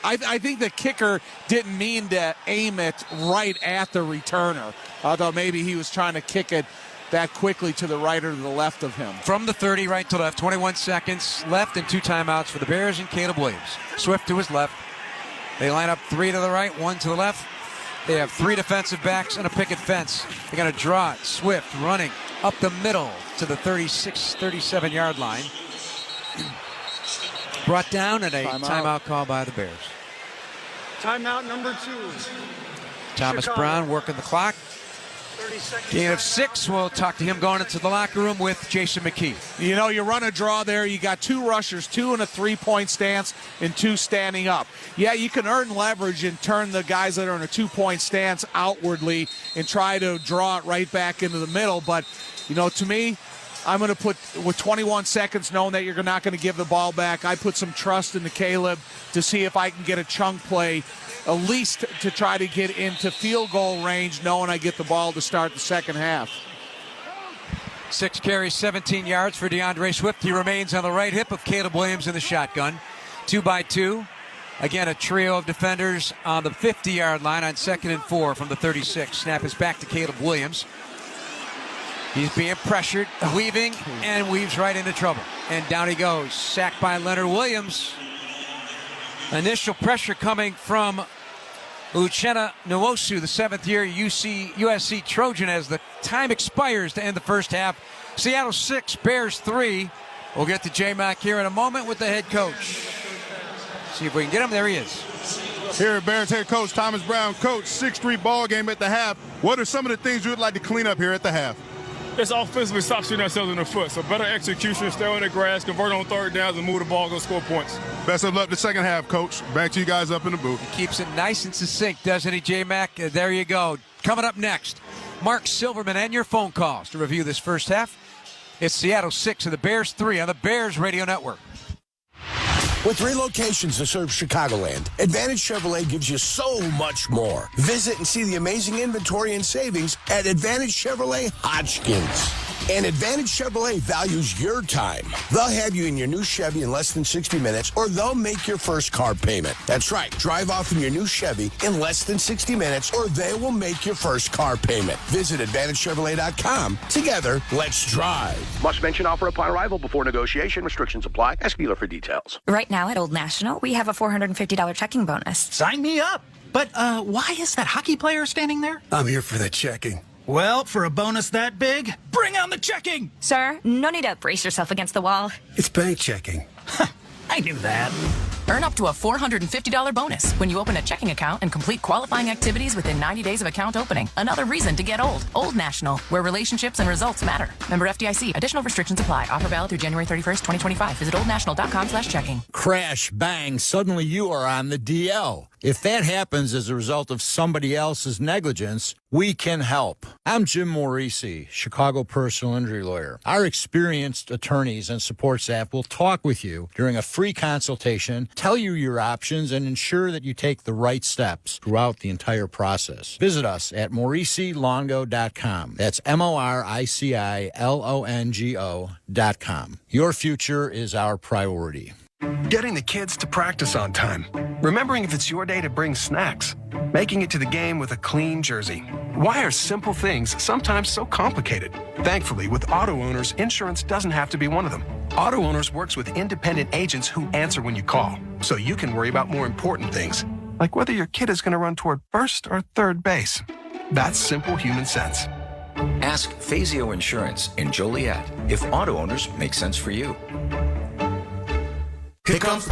I think the kicker didn't mean to aim it right at the returner, although maybe he was trying to kick it that quickly to the right or to the left of him. From the 30 right to left, 21 seconds left and 2 timeouts for the Bears and Caleb Williams. Swift to his left. They line up 3 to the right, 1 to the left. They have 3 defensive backs and a picket fence. They're going to draw it. Swift running up the middle to the 36, 37-yard line. Brought down and a timeout call by the Bears. Timeout number 2. Thomas Chicago. Brown working the clock. Gain of 6. We'll talk to him going into the locker room with Jason McKee. You know, you run a draw there. You got 2 rushers, 2 in a 3-point stance, and 2 standing up. Yeah, you can earn leverage and turn the guys that are in a 2-point stance outwardly and try to draw it right back into the middle. But, you know, to me, I'm going to put, with 21 seconds, knowing that you're not going to give the ball back, I put some trust into Caleb to see if I can get a chunk play, at least to try to get into field goal range, knowing I get the ball to start the second half. 6 carries, 17 yards for DeAndre Swift. He remains on the right hip of Caleb Williams in the shotgun. 2 by 2. Again, a trio of defenders on the 50-yard line on 2nd and 4 from the 36. Snap is back to Caleb Williams. He's being pressured, weaving, and weaves right into trouble. And down he goes, sacked by Leonard Williams. Initial pressure coming from Uchenna Nwosu, the 7th-year USC Trojan, as the time expires to end the first half. Seattle 6, Bears 3. We'll get to J-Mac here in a moment with the head coach. See if we can get him. There he is. Here at Bears head coach Thomas Brown. Coach, 6-3 ball game at the half. What are some of the things you would like to clean up here at the half? Let's offensively stop shooting ourselves in the foot. So better execution, stay on the grass, convert on 3rd downs, and move the ball, go score points. Best of luck the second half, Coach. Back to you guys up in the booth. He keeps it nice and succinct, doesn't he, J-Mac? There you go. Coming up next, Mark Silverman and your phone calls to review this first half. It's Seattle 6 and the Bears 3 on the Bears Radio Network. With 3 locations to serve Chicagoland, Advantage Chevrolet gives you so much more. Visit and see the amazing inventory and savings at Advantage Chevrolet Hodgkins. And Advantage Chevrolet values your time. They'll have you in your new Chevy in less than 60 minutes, or they'll make your first car payment. That's right. Drive off in your new Chevy in less than 60 minutes, or they will make your first car payment. Visit AdvantageChevrolet.com. Together, let's drive. Must mention offer upon arrival before negotiation. Restrictions apply. Ask dealer for details. Right now at Old National, we have a $450 checking bonus. Sign me up. But why is that hockey player standing there? I'm here for the checking. Well, for a bonus that big, bring on the checking. Sir, no need to brace yourself against the wall. It's bank checking. I knew that. Earn up to a $450 bonus when you open a checking account and complete qualifying activities within 90 days of account opening. Another reason to get old. Old National, where relationships and results matter. Member FDIC. Additional restrictions apply. Offer valid through January 31st, 2025. Visit oldnational.com/checking. Crash, bang, suddenly you are on the DL. If that happens as a result of somebody else's negligence, we can help. I'm Jim Morisi, Chicago personal injury lawyer. Our experienced attorneys and support staff will talk with you during a free consultation, tell you your options, and ensure that you take the right steps throughout the entire process. Visit us at MorisiLongo.com. That's MoriciLongo.com. Your future is our priority. Getting the kids to practice on time. Remembering if it's your day to bring snacks. Making it to the game with a clean jersey. Why are simple things sometimes so complicated? Thankfully, with Auto Owners, insurance doesn't have to be one of them. Auto Owners works with independent agents who answer when you call, so you can worry about more important things, like whether your kid is going to run toward first or third base. That's simple human sense. Ask Fazio Insurance in Joliet if Auto Owners make sense for you. Kickoff.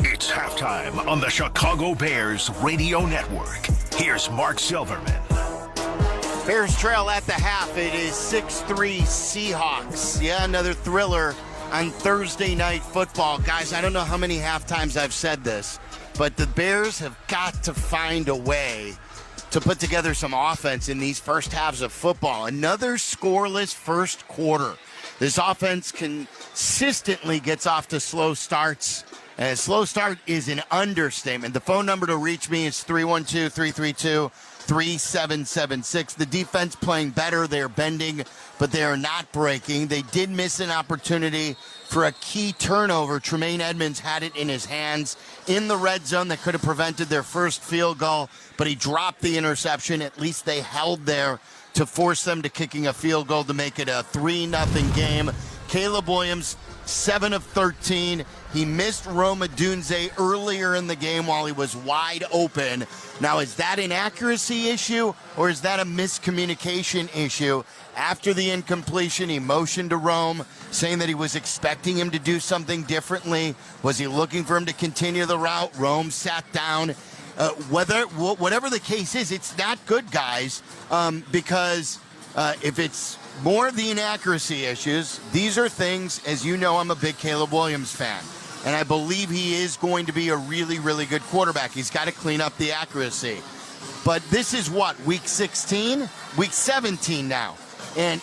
It's halftime on the Chicago Bears Radio Network. Here's Mark Silverman. Bears trail at the half. It is 6-3 Seahawks. Yeah, another thriller on Thursday Night Football. Guys, I don't know how many halftimes I've said this, but the Bears have got to find a way to put together some offense in these first halves of football. Another scoreless first quarter. This offense consistently gets off to slow starts. And a slow start is an understatement. The phone number to reach me is 312-332-3776. 3776. The defense playing better. They're bending, but they are not breaking. They did miss an opportunity for a key turnover. Tremaine Edmonds had it in his hands in the red zone that could have prevented their first field goal, but he dropped the interception. At least they held there to force them to kicking a field goal to make it a 3-0 game. Caleb Williams, 7 of 13. He missed Rome Odunze earlier in the game while he was wide open. Now, is that an accuracy issue or is that a miscommunication issue? After the incompletion, he motioned to Rome, saying that he was expecting him to do something differently. Was he looking for him to continue the route? Rome sat down. Whatever the case is, it's not good, guys, because if it's more of the inaccuracy issues, these are things, as you know, I'm a big Caleb Williams fan, and I believe he is going to be a really, really good quarterback. He's got to clean up the accuracy. But this is what, week 16? Week 17 now. And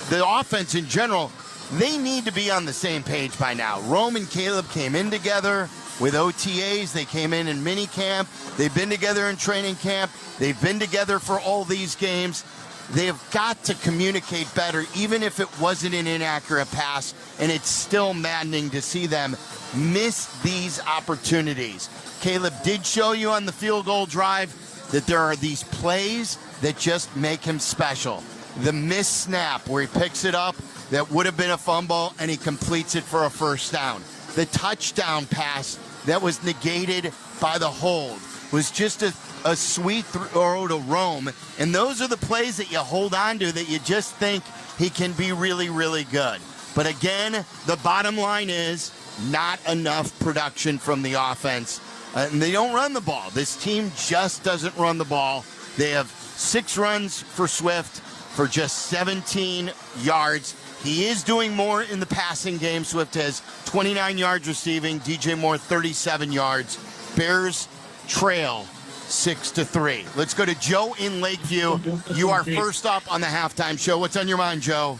the offense in general, they need to be on the same page by now. Rome and Caleb came in together with OTAs. They came in mini camp. They've been together in training camp. They've been together for all these games. They've got to communicate better, even if it wasn't an inaccurate pass, and it's still maddening to see them miss these opportunities. Caleb did show you on the field goal drive that there are these plays that just make him special. The missed snap where he picks it up, that would have been a fumble, and he completes it for a first down. The touchdown pass that was negated by the hold was just a sweet throw to Rome. And those are the plays that you hold on to that you just think he can be really, really good. But again, the bottom line is not enough production from the offense. And they don't run the ball. This team just doesn't run the ball. They have 6 runs for Swift for just 17 yards. He is doing more in the passing game. Swift has 29 yards receiving. DJ Moore, 37 yards. Bears trail 6-3. Let's go to Joe in Lakeview. You are first up on the halftime show. What's on your mind, Joe?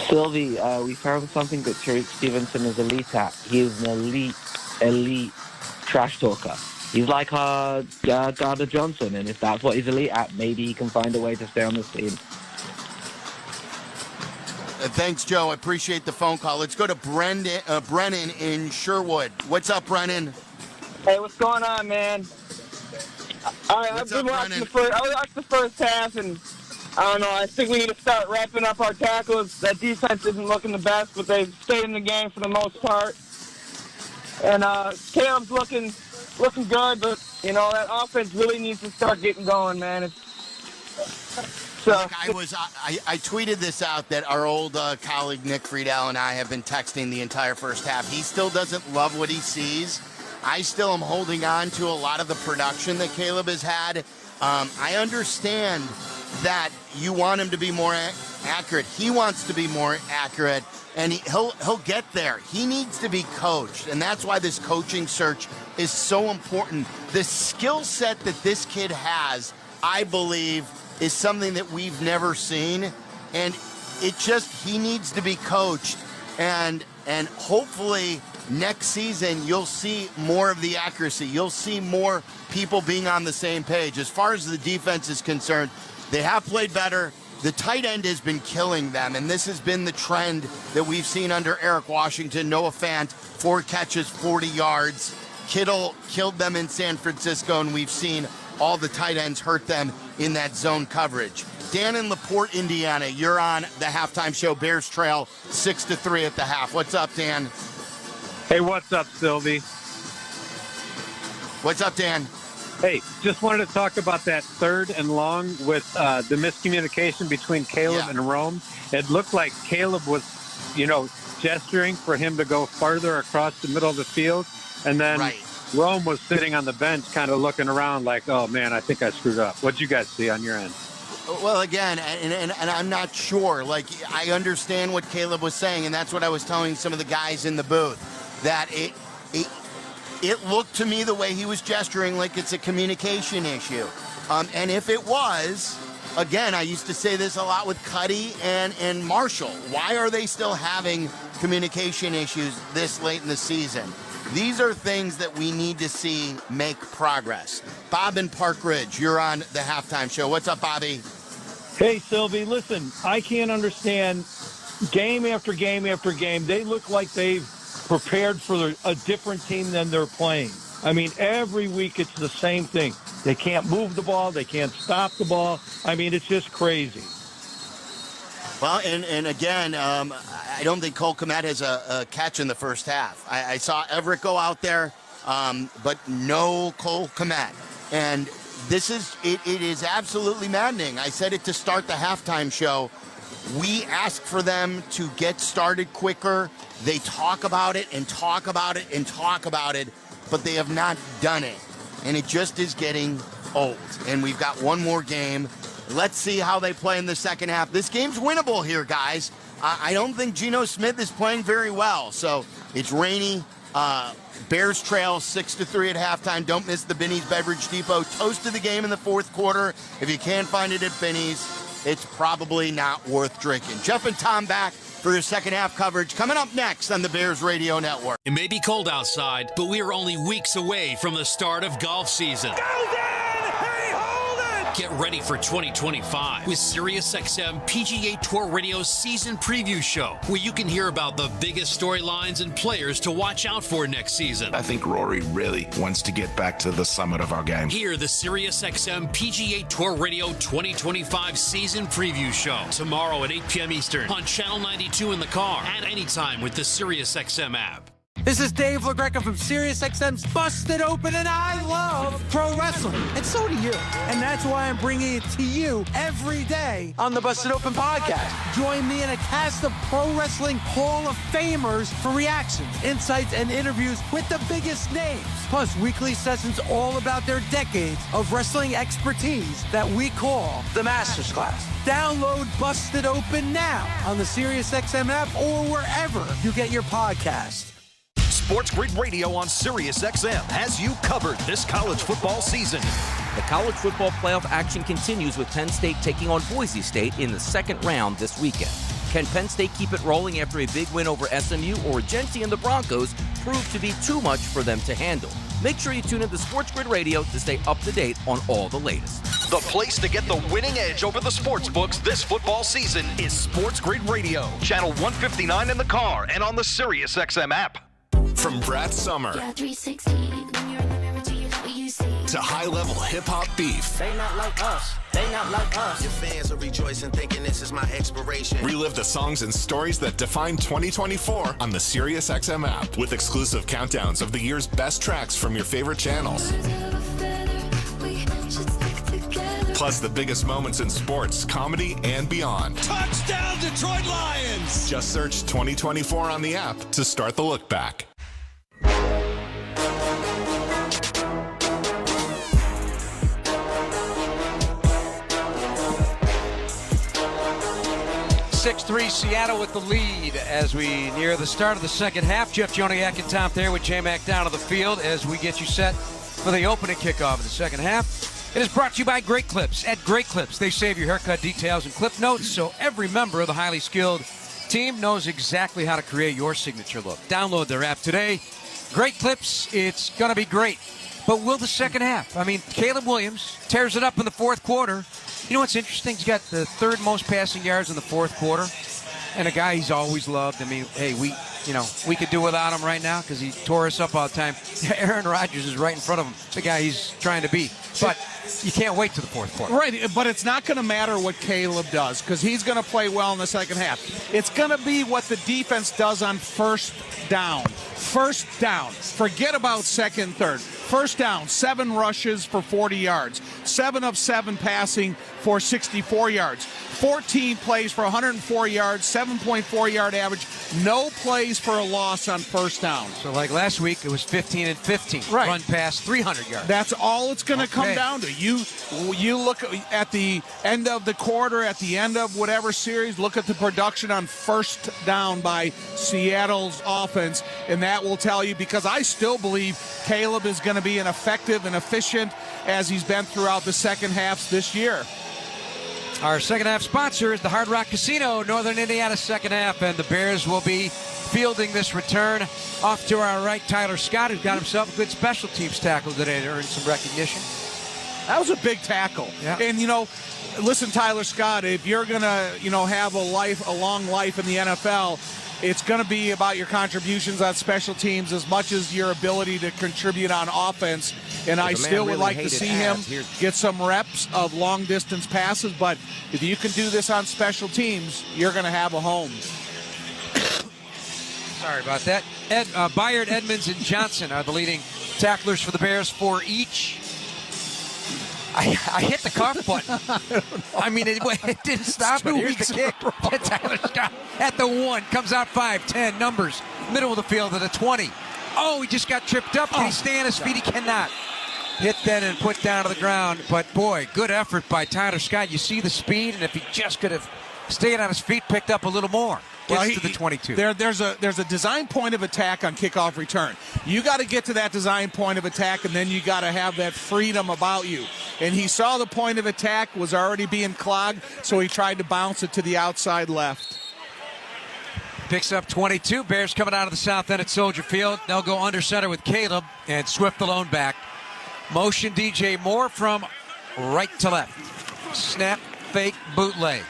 Sylvie, we found something that Terry Stevenson is elite at. He is an elite trash talker. He's like our Gardner Johnson, and if that's what he's elite at, maybe he can find a way to stay on this team. Thanks, Joe. I appreciate the phone call. Let's go to Brennan in Sherwood. What's up, Brennan? Hey, what's going on, man? All right, I've been watching I watched the first half, and I don't know. I think we need to start wrapping up our tackles. That defense isn't looking the best, but they've stayed in the game for the most part. And Caleb's looking good, but you know that offense really needs to start getting going, man. Look, I tweeted this out that our old colleague Nick Friedel and I have been texting the entire first half. He still doesn't love what he sees. I still am holding on to a lot of the production that Caleb has had. I understand that you want him to be more accurate. He wants to be more accurate, and he'll get there. He needs to be coached, and that's why this coaching search is so important. The skill set that this kid has, I believe, is something that we've never seen, and he needs to be coached, and hopefully next season you'll see more of the accuracy. You'll see more people being on the same page. As far as the defense is concerned, they have played better. The tight end has been killing them, and this has been the trend that we've seen under Eric Washington. Noah Fant, 4 catches, 40 yards. Kittle killed them in San Francisco, and we've seen all the tight ends hurt them in that zone coverage. Dan in LaPorte, Indiana, you're on the halftime show. Bears trail 6-3 at the half. What's up, Dan? Hey, what's up, Sylvie? What's up, Dan? Hey, just wanted to talk about that 3rd and long with the miscommunication between Caleb and Rome. It looked like Caleb was, gesturing for him to go farther across the middle of the field, and then Rome was sitting on the bench kind of looking around like, oh, man, I think I screwed up. What'd you guys see on your end? Well, again, and I'm not sure. Like, I understand what Caleb was saying, and that's what I was telling some of the guys in the booth, that it looked to me the way he was gesturing like it's a communication issue. And if it was, again, I used to say this a lot with Cuddy and Marshall. Why are they still having communication issues this late in the season? These are things that we need to see make progress. Bob in Park Ridge, you're on the halftime show. What's up, Bobby? Hey, Sylvie, listen, I can't understand game after game after game. They look like they've prepared for a different team than they're playing. I mean, every week it's the same thing. They can't move the ball. They can't stop the ball. I mean, it's just crazy. Well, and again, I don't think Cole Kmet has a catch in the first half. I saw Everett go out there, but no Cole Kmet. And this is, it is absolutely maddening. I said it to start the halftime show. We ask for them to get started quicker. They talk about it and talk about it and talk about it, but they have not done it. And it just is getting old. And we've got one more game. Let's see how they play in the second half. This game's winnable here, guys. I don't think Geno Smith is playing very well. So it's rainy. Bears trail 6-3 at halftime. Don't miss the Binny's Beverage Depot toast of the game in the fourth quarter. If you can't find it at Binny's, it's probably not worth drinking. Jeff and Tom back for your second half coverage coming up next on the Bears Radio Network. It may be cold outside, but we are only weeks away from the start of golf season. Get ready for 2025 with SiriusXM PGA Tour Radio's season preview show, where you can hear about the biggest storylines and players to watch out for next season. I think Rory really wants to get back to the summit of our game. Hear the SiriusXM PGA Tour Radio 2025 season preview show tomorrow at 8 p.m. Eastern on Channel 92 in the car and anytime with the SiriusXM app. This is Dave LaGreca from SiriusXM's Busted Open, and I love pro wrestling. And so do you. And that's why I'm bringing it to you every day on the Busted Open podcast. Join me in a cast of pro wrestling Hall of Famers for reactions, insights, and interviews with the biggest names. Plus, weekly sessions all about their decades of wrestling expertise that we call the Masters Class. Download Busted Open now on the SiriusXM app or wherever you get your podcasts. Sports Grid Radio on SiriusXM has you covered this college football season. The college football playoff action continues with Penn State taking on Boise State in the second round this weekend. Can Penn State keep it rolling after a big win over SMU, or Genti and the Broncos prove to be too much for them to handle? Make sure you tune in to Sports Grid Radio to stay up to date on all the latest. The place to get the winning edge over the sports books this football season is Sports Grid Radio, channel 159 in the car and on the SiriusXM app. From Brad Summer to high-level hip-hop beef. They not like us. They not like us. Your fans are rejoicing, thinking this is my expiration. Relive the songs and stories that define 2024 on the SiriusXM app with exclusive countdowns of the year's best tracks from your favorite channels. Plus the biggest moments in sports, comedy, and beyond. Touchdown, Detroit Lions! Just search 2024 on the app to start the look back. 6-3 Seattle with the lead as we near the start of the second half. Jeff Joniak and Tom Thayer with J-Mac down on the field as we get you set for the opening kickoff of the second half. It is brought to you by Great Clips. At Great Clips, they save your haircut details and clip notes, so every member of the highly skilled team knows exactly how to create your signature look. Download their app today. Great Clips, it's going to be great. But will the second half? I mean, Caleb Williams tears it up in the fourth quarter. You know what's interesting? He's got the third most passing yards in the fourth quarter. And a guy he's always loved. I mean, hey, we could do without him right now because he tore us up all the time. Aaron Rodgers is right in front of him, the guy he's trying to beat. But you can't wait to the fourth quarter. Right, but it's not going to matter what Caleb does because he's going to play well in the second half. It's going to be what the defense does on first down. First down. Forget about second, third. First down, 7 rushes for 40 yards. 7 of 7 passing for 64 yards. 14 plays for 104 yards, 7.4 yard average. No plays for a loss on first down. So like last week, it was 15 and 15. Right. Run past 300 yards. That's all it's going to come down to. You look at the end of the quarter, at the end of whatever series, look at the production on first down by Seattle's offense, and that will tell you, because I still believe Caleb is going to be an effective and efficient as he's been throughout the second halves this year. Our second half sponsor is the Hard Rock Casino, Northern Indiana's second half, and the Bears will be fielding this return. Off to our right, Tyler Scott, who's got himself a good special teams tackle today to earn some recognition. That was a big tackle. Yeah. And, listen, Tyler Scott, if you're going to, have a long life in the NFL, it's going to be about your contributions on special teams as much as your ability to contribute on offense. And I still would like to see him get some reps of long-distance passes. But if you can do this on special teams, you're going to have a home. Sorry about that. Byard, Edmonds, and Johnson are the leading tacklers for the Bears, 4 each. I hit the cough button. I mean, it didn't stop it. Here's the kick. Tyler Scott at the 1. Comes out 5, 10. Numbers. Middle of the field at the 20. Oh, he just got tripped up. Can he stay on his feet? He cannot. Hit then and put down to the ground. But, boy, good effort by Tyler Scott. You see the speed, and if he just could have stayed on his feet, picked up a little more. Gets to the 22. There's a design point of attack on kickoff return. You got to get to that design point of attack, and then you got to have that freedom about you. And he saw the point of attack was already being clogged, so he tried to bounce it to the outside left. Picks up 22. Bears coming out of the south end at Soldier Field. They'll go under center with Caleb, and Swift alone back. Motion DJ Moore from right to left. Snap, fake, bootleg.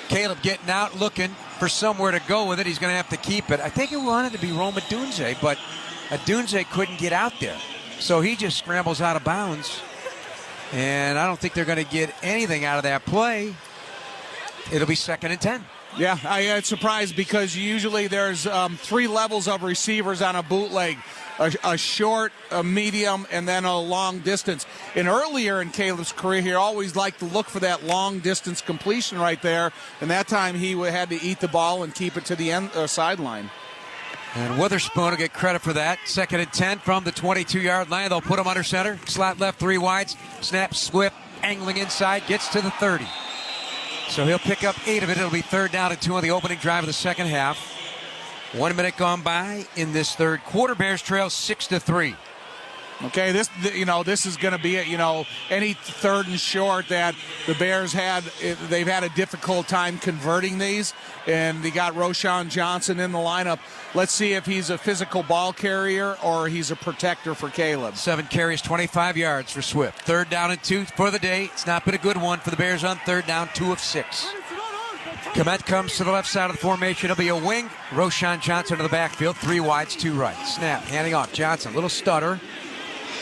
Caleb getting out, looking for somewhere to go with it. He's going to have to keep it. I think he wanted to be Roma Dunze, but Dunze couldn't get out there. So he just scrambles out of bounds. And I don't think they're going to get anything out of that play. It'll be 2nd and 10. Yeah, I am surprised because usually there's 3 levels of receivers on a bootleg. A short, a medium, and then a long distance. And earlier in Caleb's career, he always liked to look for that long distance completion right there. And that time he had to eat the ball and keep it to the end sideline. And Witherspoon will get credit for that. 2nd and 10 from the 22-yard line. They'll put him under center. Slot left, 3 wides. Snap, Swift, angling inside, gets to the 30. So he'll pick up 8 of it. It'll be 3rd down and 2 on the opening drive of the second half. 1 minute gone by in this third quarter. Bears trail 6-3. Okay, this is going to be any 3rd and short that the Bears they've had a difficult time converting these, and they got Roschon Johnson in the lineup. Let's see if he's a physical ball carrier or he's a protector for Caleb. 7 carries, 25 yards for Swift. 3rd down and 2 for the day. It's not been a good one for the Bears on 3rd down, 2 of 6. Komet comes to the left side of the formation. It'll be a wing. Roschon Johnson to the backfield. 3 wides, 2 right. Snap, handing off. Johnson, little stutter.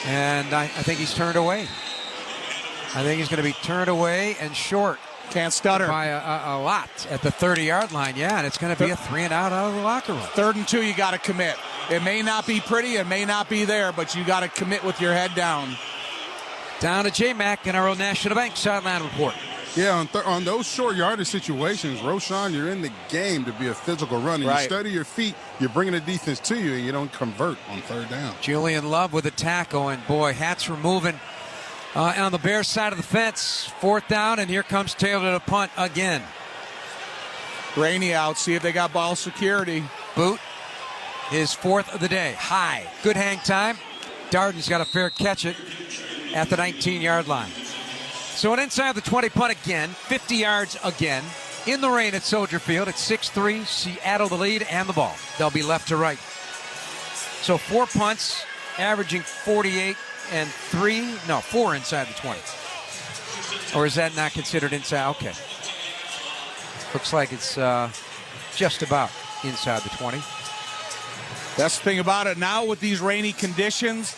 And I think he's turned away. I think he's going to be turned away and short. Can't stutter. By a lot at the 30-yard line. Yeah, and it's going to be a 3 and out of the locker room. 3rd and 2, you got to commit. It may not be pretty. It may not be there, but you got to commit with your head down. Down to J-Mac in our own National Bank sideline report. Yeah, on those short yardage situations, Roschon, you're in the game to be a physical runner. Right. You study your feet, you're bringing the defense to you, and you don't convert on 3rd down. Julian Love with a tackle, and boy, hats were moving on the Bears side of the fence. 4th down, and here comes Taylor to punt again. Rainey out, see if they got ball security. Boot, his 4th of the day. High, good hang time. Darden's got a fair catch it at the 19-yard line. So an inside the 20 punt again, 50 yards again, in the rain at Soldier Field. It's 6-3, Seattle the lead and the ball. They'll be left to right. So 4 punts, averaging 48 and 4 inside the 20. Or is that not considered inside? Okay. Looks like it's just about inside the 20. That's the thing about it. Now with these rainy conditions,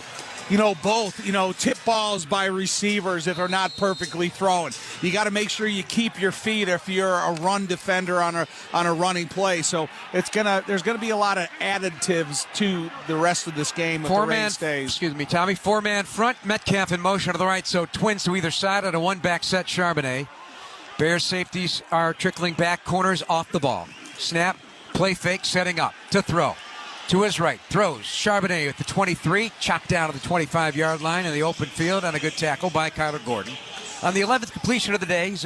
both, tip balls by receivers if they're not perfectly thrown. You got to make sure you keep your feet if you're a run defender on a running play. So there's gonna be a lot of additives to the rest of this game if the rain stays. Excuse me, Tommy. 4-man front. Metcalf in motion to the right. So twins to either side on a 1-back set. Charbonnet. Bears safeties are trickling back. Corners off the ball. Snap. Play fake. Setting up to throw. To his right, throws. Charbonnet at the 23, chopped down to the 25-yard line in the open field on a good tackle by Kyler Gordon. On the 11th completion of the day, he's